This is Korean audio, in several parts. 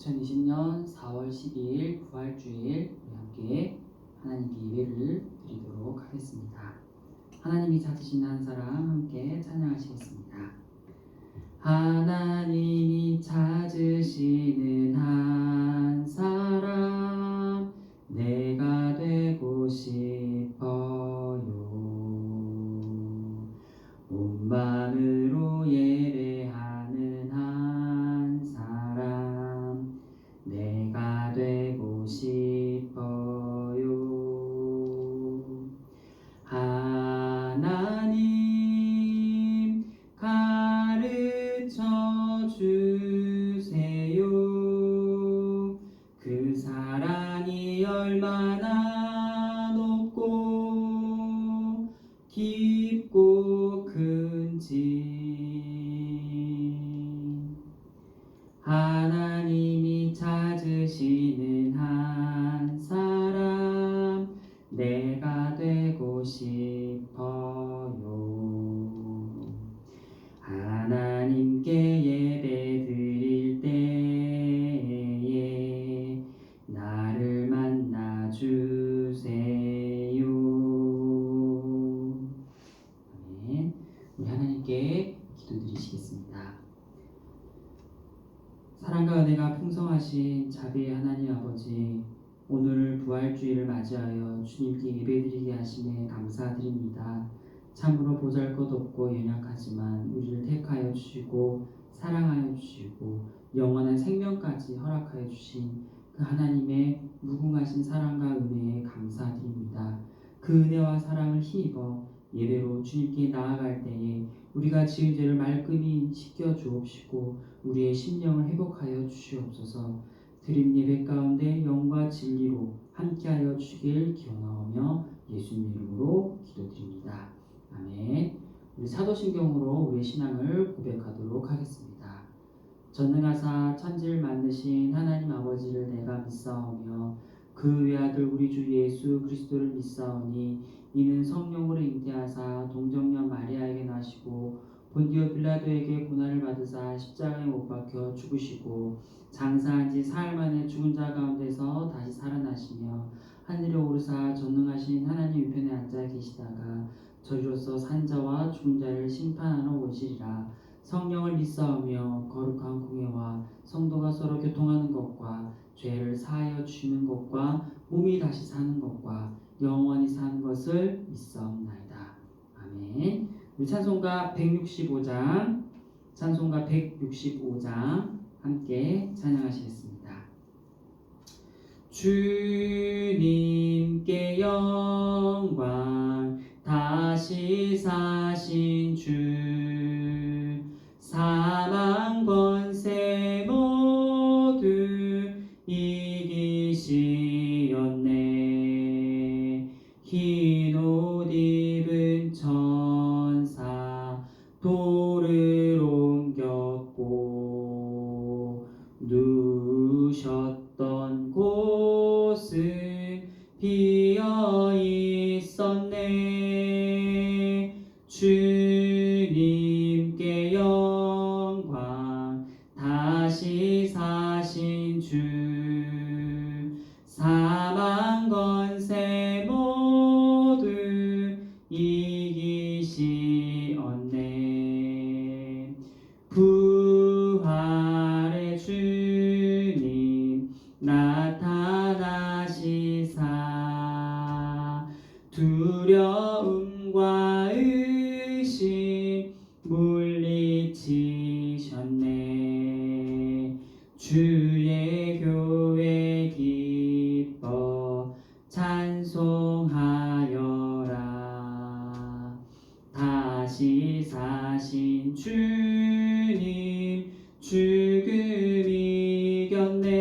2020년 4월 12일 부활주일 우리 함께 하나님께 예배를 드리도록 하겠습니다. 하나님이 찾으신 한 사람 함께 찬양하시겠습니다. 하나님이 찾으시는 한 사람 내가 되고 싶어요. 온 마음으로 예배하는 한 사람 내가 되고 싶어요. 하나님 가르쳐 주세요. 그 사랑이 얼마나 높고 깊고 큰지 하나님이 찾으시는 한 사람 내가 되고 싶어요. 하나님께 예배 드릴 때에 나를 만나 주세요. 아멘. 우리 하나님께 기도드리시겠습니다. 사랑과 은혜가 풍성하신 자비의 하나님 아버지, 오늘 부활주일을 맞이하여 주님께 예배드리게 하심에 감사드립니다. 참으로 보잘것없고 연약하지만 우리를 택하여 주시고 사랑하여 주시고 영원한 생명까지 허락하여 주신 그 하나님의 무궁하신 사랑과 은혜에 감사드립니다. 그 은혜와 사랑을 힘입어 예배로 주님께 나아갈 때에 우리가 지은 죄를 말끔히 씻겨 주옵시고 우리의 심령을 회복하여 주시옵소서. 드린 예배 가운데 영과 진리로 함께하여 주시길 기원하오며 예수님 이름으로 기도드립니다. 아멘. 우리 사도신경으로 우리의 신앙을 고백하도록 하겠습니다. 전능하사 천지를 만드신 하나님 아버지를 내가 믿사오며 그 외아들 우리 주 예수 그리스도를 믿사오니 이는 성령으로 잉태하사 동정녀 마리아에게 나시고 본디오 빌라도에게 고난을 받으사 십자가에 못 박혀 죽으시고 장사한 지 사흘 만에 죽은 자 가운데서 다시 살아나시며 하늘에 오르사 전능하신 하나님 우편에 앉아 계시다가 저리로서 산 자와 죽은 자를 심판하러 오시리라. 성령을 믿사오며 거룩한 공예와 성도가 서로 교통하는 것과 죄를 사하여 주시는 것과 몸이 다시 사는 것과 영원히 사는 것을 믿사옵나이다. 아멘. 우리 찬송가 165장 함께 찬양하시겠습니다. 주님께 영광 다시 사신 주 사망 권세 모두 이기시었네. 흰 옷 입은 천사 돌을 옮겼고 누우셨던 곳은 비어 있었네. 주님께 영광 다시 사신 주 사망 권세 모두 이기시었네. 부활의 주님 나타나시사 두려움과 의심 물리치셨네. 주의 교회 기뻐 찬송하여라. 다시 사신 주님 죽음 이겼네.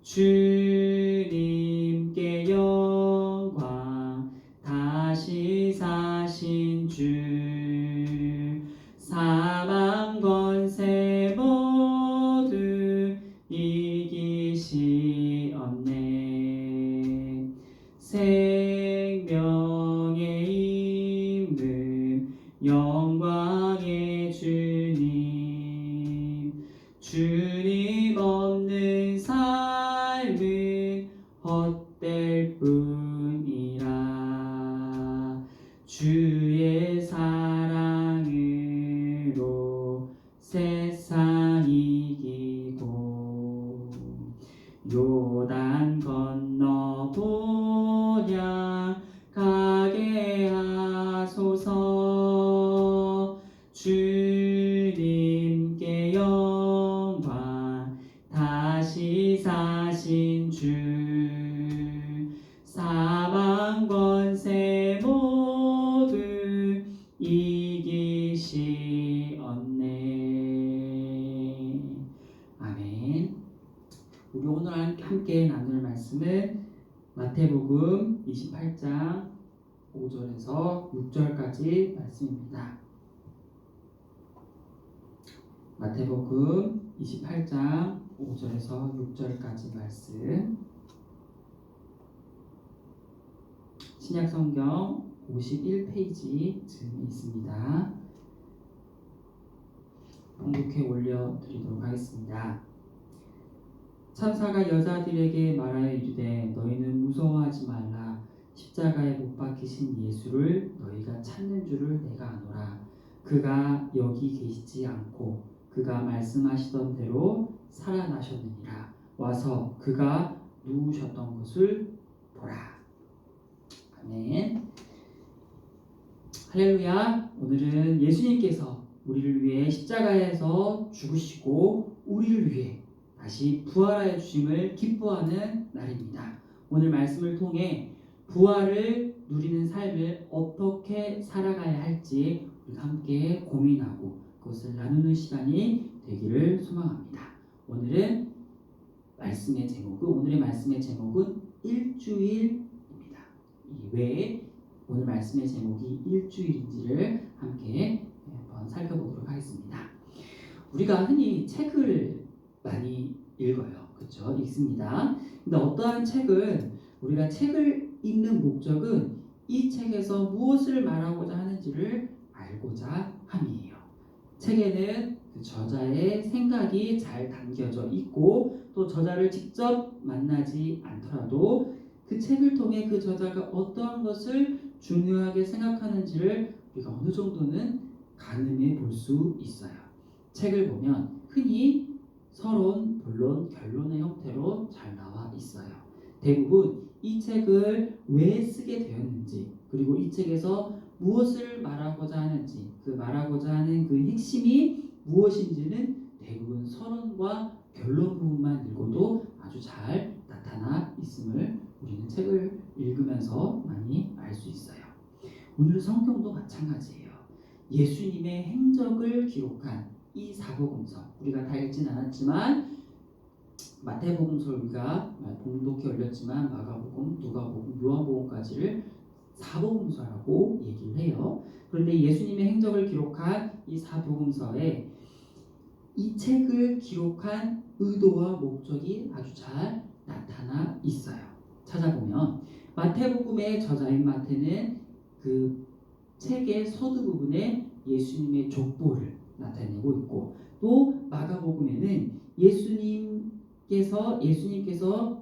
주님께 영광 다시 사신 주 사망 권세 모두 이기시었네. 생명의 있는 영광의 주님 우리 오늘 함께 나눌 말씀은 마태복음 28장 5절에서 6절까지 말씀입니다. 마태복음 28장 5절에서 6절까지 말씀. 신약성경 51페이지쯤에 있습니다. 봉독해 올려드리도록 하겠습니다. 천사가 여자들에게 말하여 이르되 너희는 무서워하지 말라. 십자가에 못 박히신 예수를 너희가 찾는 줄을 내가 아노라. 그가 여기 계시지 않고 그가 말씀하시던 대로 살아나셨느니라. 와서 그가 누우셨던 것을 보라. 아멘. 할렐루야. 오늘은 예수님께서 우리를 위해 십자가에서 죽으시고 우리를 위해 다시 부활하여 주심을 기뻐하는 날입니다. 오늘 말씀을 통해 부활을 누리는 삶을 어떻게 살아가야 할지 우리가 함께 고민하고 그것을 나누는 시간이 되기를 소망합니다. 오늘의 말씀의 제목은 일주일입니다. 왜 오늘 말씀의 제목이 일주일인지를 함께 한번 살펴보도록 하겠습니다. 우리가 흔히 책을 많이 읽어요. 그렇죠? 읽습니다. 근데 어떠한 책은 우리가 책을 읽는 목적은 이 책에서 무엇을 말하고자 하는지를 알고자 함이에요. 책에는 그 저자의 생각이 잘 담겨져 있고 또 저자를 직접 만나지 않더라도 그 책을 통해 그 저자가 어떠한 것을 중요하게 생각하는지를 우리가 어느 정도는 가늠해 볼 수 있어요. 책을 보면 흔히 서론, 본론, 결론의 형태로 잘 나와 있어요. 대부분 이 책을 왜 쓰게 되었는지 그리고 이 책에서 무엇을 말하고자 하는지 그 말하고자 하는 그 핵심이 무엇인지는 대부분 서론과 결론 부분만 읽어도 아주 잘 나타나 있음을 우리는 책을 읽으면서 많이 알 수 있어요. 오늘 성경도 마찬가지예요. 예수님의 행적을 기록한 이 사복음서 우리가 다 읽진 않았지만 마태복음서를 우리가 봉독해 올렸지만 마가복음, 누가복음, 요한복음까지를 사복음서라고 얘기를 해요. 그런데 예수님의 행적을 기록한 이 사복음서에 이 책을 기록한 의도와 목적이 아주 잘 나타나 있어요. 찾아보면 마태복음의 저자인 마태는 그 책의 서두 부분에 예수님의 족보를 나타내고 있고 또 마가복음에는 예수님께서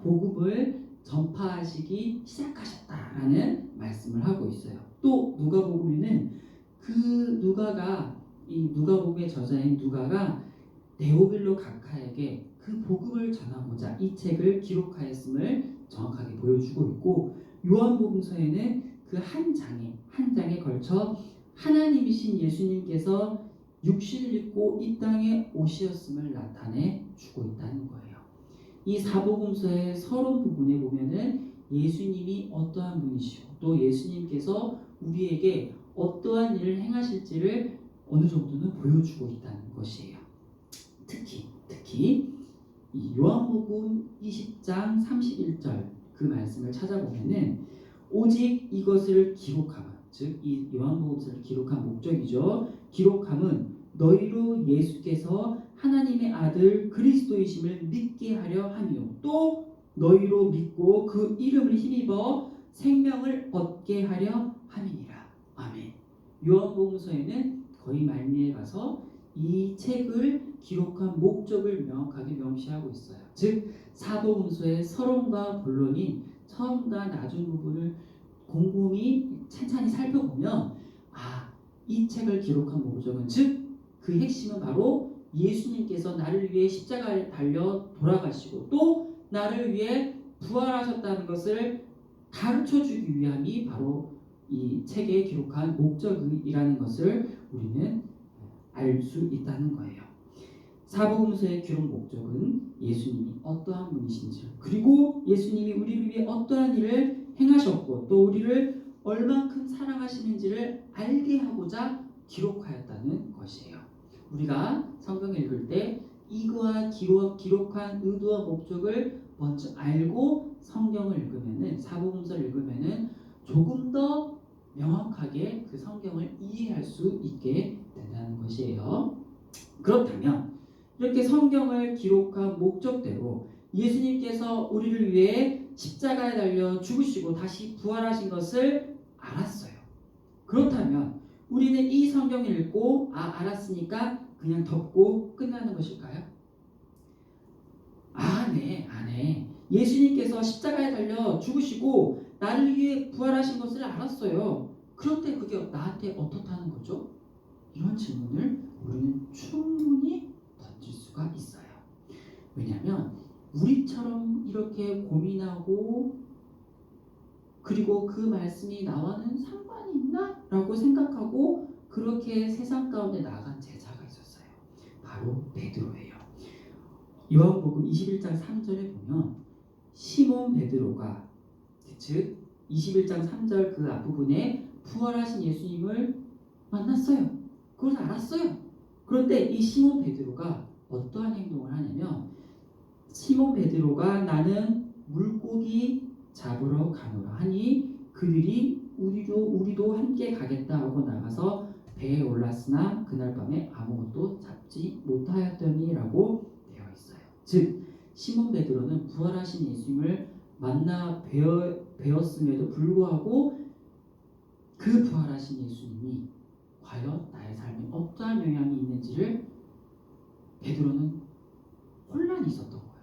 복음을 전파하시기 시작하셨다라는 말씀을 하고 있어요. 또 누가복음에는 이 누가복음의 저자인 누가가 데오빌로 각하에게 그 복음을 전하고자 이 책을 기록하였음을 정확하게 보여주고 있고 요한복음서에는 그 한 장에 걸쳐 하나님이신 예수님께서 육신을 입고 이 땅에 오셨음을 나타내 주고 있다는 거예요. 이 사복음서의 서론 부분에 보면은 예수님이 어떠한 분이시고 또 예수님께서 우리에게 어떠한 일을 행하실지를 어느 정도는 보여주고 있다는 것이에요. 특히 이 요한복음 20장 31절 그 말씀을 찾아보면은 오직 이것을 기록함은 즉 이 요한복음서를 기록한 목적이죠. 기록함은 너희로 예수께서 하나님의 아들 그리스도이심을 믿게 하려 함이요 또 너희로 믿고 그 이름을 힘입어 생명을 얻게 하려 함이니라. 아멘. 요한복음서에는 거의 말미에 가서 이 책을 기록한 목적을 명확하게 명시하고 있어요. 즉 사복음서의 서론과 본론인 처음과 나중 부분을 곰곰이 찬찬히 살펴보면 이 책을 기록한 목적은 즉 그 핵심은 바로 예수님께서 나를 위해 십자가에 달려 돌아가시고 또 나를 위해 부활하셨다는 것을 가르쳐주기 위함이 바로 이 책에 기록한 목적이라는 것을 우리는 알 수 있다는 거예요. 사복음서의 기록 목적은 예수님이 어떠한 분이신지 그리고 예수님이 우리를 위해 어떠한 일을 행하셨고 또 우리를 얼만큼 사랑하시는지를 알게 하고자 기록하였다는 것이에요. 우리가 성경을 읽을 때 이거와 기록한 의도와 목적을 먼저 알고 성경을 읽으면은, 사복음서를 읽으면은 조금 더 명확하게 그 성경을 이해할 수 있게 된다는 것이에요. 그렇다면 이렇게 성경을 기록한 목적대로 예수님께서 우리를 위해 십자가에 달려 죽으시고 다시 부활하신 것을 알았어요. 그렇다면 우리는 이 성경을 읽고 알았으니까 그냥 덮고 끝나는 것일까요? 네. 예수님께서 십자가에 달려 죽으시고 나를 위해 부활하신 것을 알았어요. 그런데 그게 나한테 어떻다는 거죠? 이런 질문을 우리는 충분히 던질 수가 있어요. 왜냐하면 우리처럼 이렇게 고민하고 그리고 그 말씀이 나와는 상관이 있나? 라고 생각하고 그렇게 세상 가운데 나간 제자가 있었어요. 바로 베드로예요. 요한복음 21장 3절에 보면 시몬 베드로가, 즉 21장 3절 그 앞부분에 부활하신 예수님을 만났어요. 그걸 알았어요. 그런데 이 시몬 베드로가 어떠한 행동을 하냐면, 시몬 베드로가 나는 물고기 잡으러 가노라 하니 그들이 우리도 함께 가겠다 하고 나가서 배에 올랐으나 그날 밤에 아무것도 잡지 못하였더니라고 되어 있어요. 즉 시몬 베드로는 부활하신 예수님을 만나 배웠음에도 불구하고 그 부활하신 예수님이 과연 나의 삶에 어떠한 영향이 있는지를 베드로는 혼란이 있었던 거예요.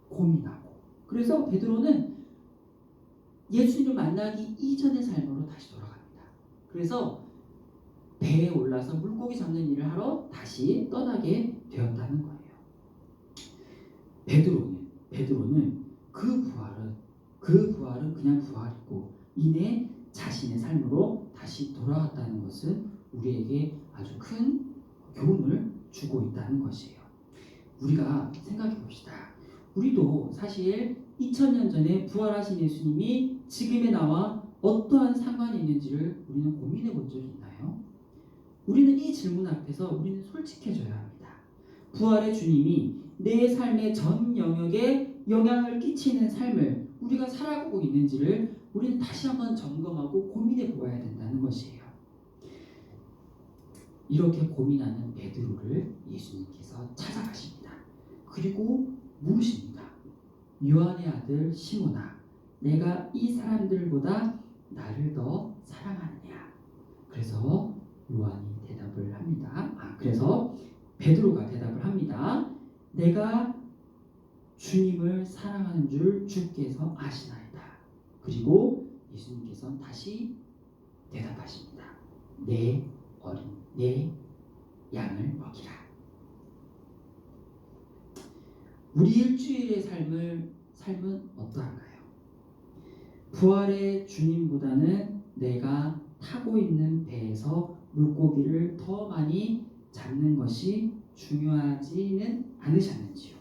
고민하고. 그래서 베드로는 예수님을 만나기 이전의 삶으로 다시 돌아갑니다. 그래서 배에 올라서 물고기 잡는 일을 하러 다시 떠나게 되었다는 거예요. 베드로는 그 부활은 그냥 부활이고 이내 자신의 삶으로 다시 돌아갔다는 것은 우리에게 아주 큰 교훈을 주고 있다는 것이에요. 우리가 생각해 봅시다. 우리도 사실 2000년 전에 부활하신 예수님이 지금의 나와 어떠한 상관이 있는지를 우리는 고민해 본 적이 있나요? 우리는 이 질문 앞에서 우리는 솔직해져야 합니다. 부활의 주님이 내 삶의 전 영역에 영향을 끼치는 삶을 우리가 살아가고 있는지를 우리는 다시 한번 점검하고 고민해 보아야 된다는 것이에요. 이렇게 고민하는 베드로를 예수님께서 찾아가십니다. 그리고 물으십니다. 요한의 아들 시몬아, 내가 이 사람들보다 나를 더 사랑하느냐? 그래서 요한이 대답을 합니다. 그래서 베드로가 대답을 합니다. 내가 주님을 사랑하는 줄 주께서 아시나이다. 그리고 예수님께서는 다시 대답하십니다. 내 양을 먹이라. 우리 일주일의 삶은 어떠한가요? 부활의 주님보다는 내가 타고 있는 배에서 물고기를 더 많이 잡는 것이 중요하지는 않으셨는지요?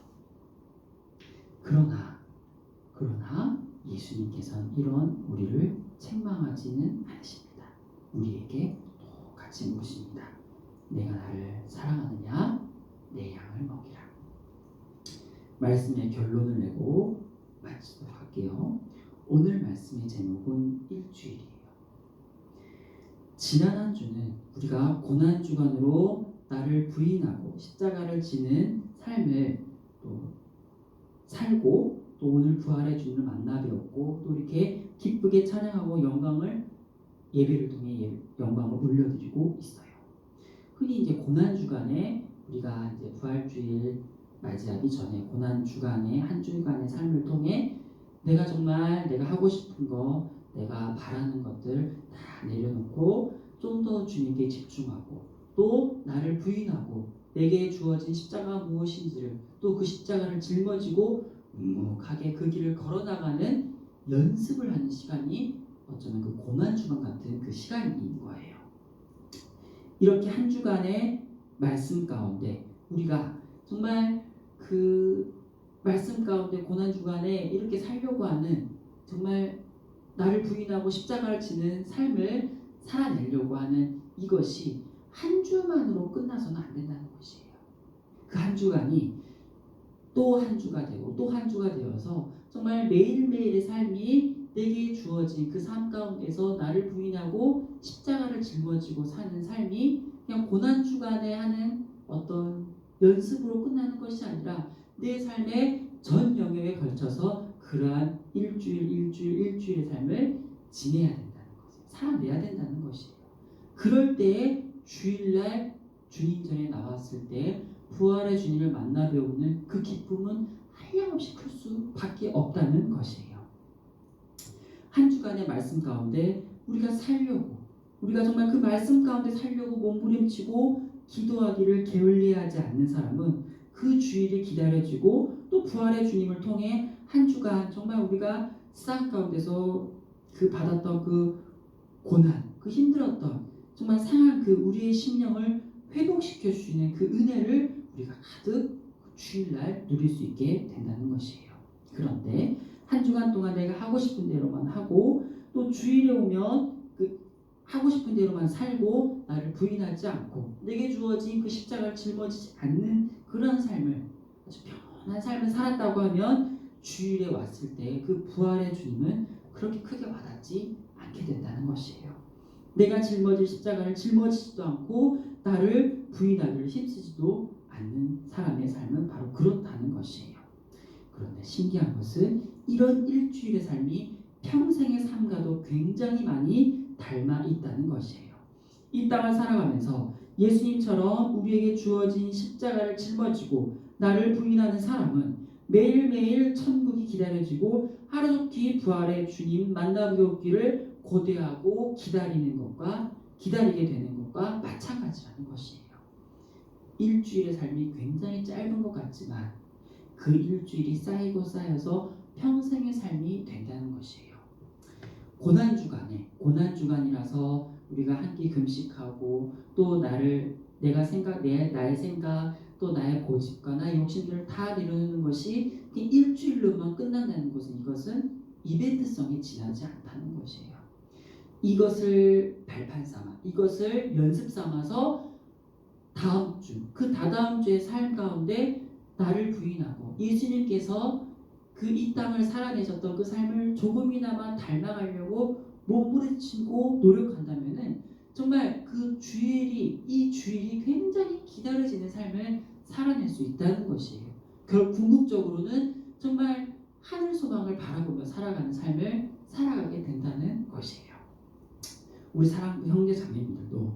그러나 예수님께서는 이런 우리를 책망하지는 않으십니다. 우리에게 똑같이 물으십니다. 내가 나를 사랑하느냐? 내 양을 먹이라. 말씀의 결론을 내고 마치도록 할게요. 오늘 말씀의 제목은 일주일이에요. 지난 한 주는 우리가 고난주간으로 나를 부인하고 십자가를 지는 삶을 또 살고 또 오늘 부활의 주님을 만나 배웠고 또 이렇게 기쁘게 찬양하고 예배를 통해 영광을 올려드리고 있어요. 흔히 이제 고난주간에 우리가 이제 부활주일 맞이하기 전에 고난주간에 한 주간의 삶을 통해 내가 하고 싶은 거, 내가 바라는 것들 다 내려놓고 좀 더 주님께 집중하고 또 나를 부인하고 내게 주어진 십자가가 무엇인지를 또 그 십자가를 짊어지고 묵묵하게 그 길을 걸어나가는 연습을 하는 시간이 어쩌면 그 고난주간 같은 그 시간인 거예요. 이렇게 한 주간의 말씀 가운데 우리가 정말 그 말씀 가운데 고난주간에 이렇게 살려고 하는 정말 나를 부인하고 십자가를 지는 삶을 살아내려고 하는 이것이 한 주만으로 끝나서는 안 된다는 것이에요. 그 한 주간이 또 한 주가 되고 또 한 주가 되어서 정말 매일매일의 삶이 내게 주어진 그 삶 가운데서 나를 부인하고 십자가를 짊어지고 사는 삶이 그냥 고난 주간에 하는 어떤 연습으로 끝나는 것이 아니라 내 삶의 전 영역에 걸쳐서 그러한 일주일의 삶을 지내야 된다는 것을 살아내야 된다는 것이에요. 그럴 때에 주일날 주님 전에 나왔을 때 부활의 주님을 만나 배우는 그 기쁨은 한량없이 클 수밖에 없다는 것이에요. 한 주간의 말씀 가운데 우리가 살려고, 우리가 정말 그 말씀 가운데 살려고 몸부림치고 기도하기를 게을리하지 않는 사람은 그 주일이 기다려지고 또 부활의 주님을 통해 한 주간 정말 우리가 세상 가운데서 그 받았던 그 고난, 그 힘들었던 정말 상한 그 우리의 심령을 회복시켜 주시는 그 은혜를 우리가 가득 주일날 누릴 수 있게 된다는 것이에요. 그런데 한 주간 동안 내가 하고 싶은 대로만 하고 또 주일에 오면 그 하고 싶은 대로만 살고 나를 부인하지 않고 내게 주어진 그 십자가를 짊어지지 않는 그런 삶을 아주 편안한 삶을 살았다고 하면 주일에 왔을 때 그 부활의 주님은 그렇게 크게 와닿지 않게 된다는 것이에요. 내가 짊어질 십자가를 짊어지지도 않고 나를 부인하기를 힘쓰지도 않는 사람의 삶은 바로 그렇다는 것이에요. 그런데 신기한 것은 이런 일주일의 삶이 평생의 삶과도 굉장히 많이 닮아 있다는 것이에요. 이 땅을 살아가면서 예수님처럼 우리에게 주어진 십자가를 짊어지고 나를 부인하는 사람은 매일매일 천국이 기다려지고 하루속히 부활의 주님 만나뵙기를 고대하고 기다리게 되는 것과 마찬가지라는 것이에요. 일주일의 삶이 굉장히 짧은 것 같지만 그 일주일이 쌓이고 쌓여서 평생의 삶이 된다는 것이에요. 고난주간이라서 우리가 한 끼 금식하고 또 나의 생각 또 나의 고집과 나의 욕심들을 다 내려놓는 것이 일주일로만 끝난다는 것은 이것은 이벤트성이 지나지 않다는 것이에요. 이것을 발판 삼아 이것을 연습 삼아서 다음 주, 그 다다음 주의 삶 가운데 나를 부인하고 예수님께서 그 이 땅을 살아내셨던 그 삶을 조금이나마 닮아가려고 몸부림치고 노력한다면은 정말 이 주일이 굉장히 기다려지는 삶을 살아낼 수 있다는 것이에요. 궁극적으로는 정말 하늘 소망을 바라보며 살아가는 삶을 살아가게 된다는 것이에요. 우리 사랑하는 형제 자매님들도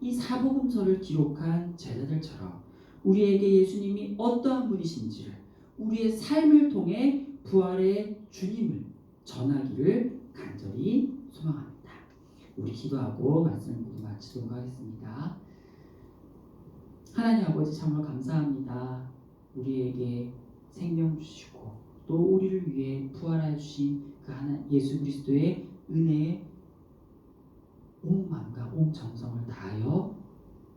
이 사복음서를 기록한 제자들처럼 우리에게 예수님이 어떠한 분이신지를 우리의 삶을 통해 부활의 주님을 전하기를 간절히 소망합니다. 우리 기도하고 말씀을 모두 마치도록 하겠습니다. 하나님 아버지 참으로 감사합니다. 우리에게 생명 주시고 또 우리를 위해 부활하여 주신 그 예수 그리스도의 은혜에 온 마음과 온 정성을 다하여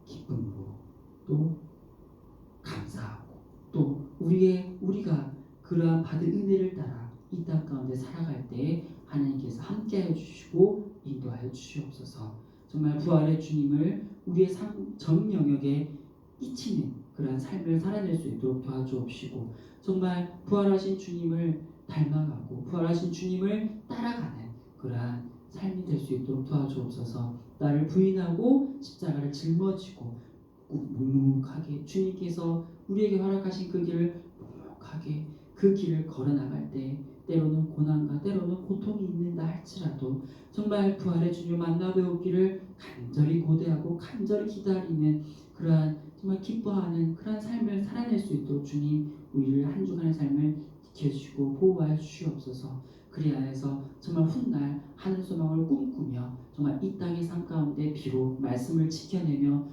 기쁨으로 또 감사하고 또 우리가 그러한 받은 은혜를 따라 이 땅 가운데 살아갈 때 하나님께서 함께하여 주시고 인도하여 주시옵소서. 정말 부활의 주님을 우리의 전 영역에 끼치는 그러한 삶을 살아낼 수 있도록 도와주옵시고 정말 부활하신 주님을 닮아가고 부활하신 주님을 따라가는 그러한 삶이 될 수 있도록 도와주옵소서. 나를 부인하고 십자가를 짊어지고 묵묵하게 주님께서 우리에게 허락하신 그 길을 묵묵하게 그 길을 걸어나갈 때 때로는 고난과 때로는 고통이 있는다 할지라도 정말 부활의 주님 만나뵈오기를 간절히 고대하고 간절히 기다리는 그러한 정말 기뻐하는 그러한 삶을 살아낼 수 있도록 주님 우리를 한 주간의 삶을 지켜주시고 보호하여 주시옵소서. 그리하여서 정말 훗날 하늘 소망을 꿈꾸며 정말 이 땅의 삶 가운데 비록 말씀을 지켜내며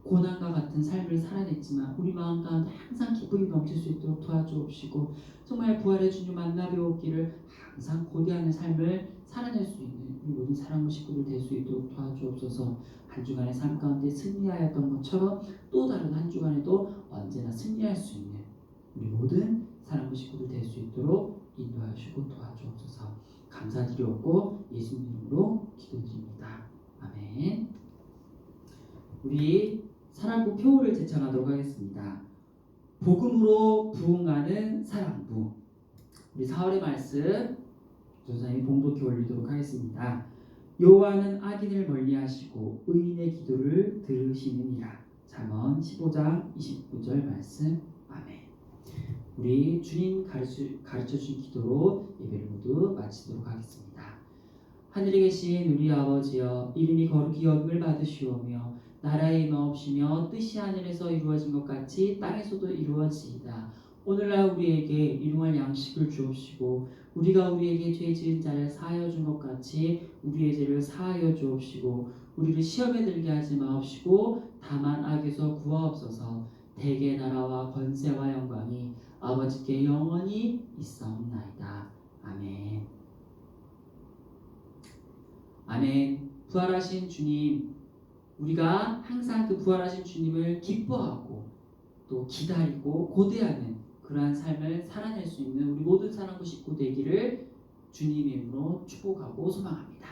고난과 같은 삶을 살아냈지만 우리 마음 가운데 항상 기쁨이 넘칠 수 있도록 도와주옵시고 정말 부활의 주님 만나뵈오기를 항상 고대하는 삶을 살아낼 수 있는 우리 모든 사랑하는 식구들 될 수 있도록 도와주옵소서. 한 주간의 삶 가운데 승리하였던 것처럼 또 다른 한 주간에도 언제나 승리할 수 있는 우리 모든 사랑하는 식구들 될 수 있도록 인도하시고 도와주옵소서. 감사드리옵고 예수님 이름으로 기도드립니다. 아멘. 우리 사랑구 표를 제청하도록 하겠습니다. 복음으로 부흥하는 사랑부. 우리 4월의 말씀 조사님 봉독해 올리도록 하겠습니다. 여호와는 악인을 멀리하시고 의인의 기도를 들으시느니라. 잠언 15장 29절 말씀. 아멘. 우리 주님 가르쳐 주신 기도로 예배를 모두 마치도록 하겠습니다. 하늘에 계신 우리 아버지여, 이름이 거룩히 여김을 받으시오며 나라의 임하옵시며 뜻이 하늘에서 이루어진 것 같이 땅에서도 이루어지이다. 오늘날 우리에게 일용할 양식을 주옵시고 우리가 우리에게 죄 지은 자를 사하여 준 것 같이 우리의 죄를 사하여 주옵시고 우리를 시험에 들게 하지 마옵시고 다만 악에서 구하옵소서. 대개 나라와 권세와 영광이 아버지께 영원히 있사옵나이다. 아멘. 아멘. 부활하신 주님, 우리가 항상 그 부활하신 주님을 기뻐하고 또 기다리고 고대하는 그러한 삶을 살아낼 수 있는 우리 모든 사랑구 식구 되기를 주님의 이름으로 축복하고 소망합니다.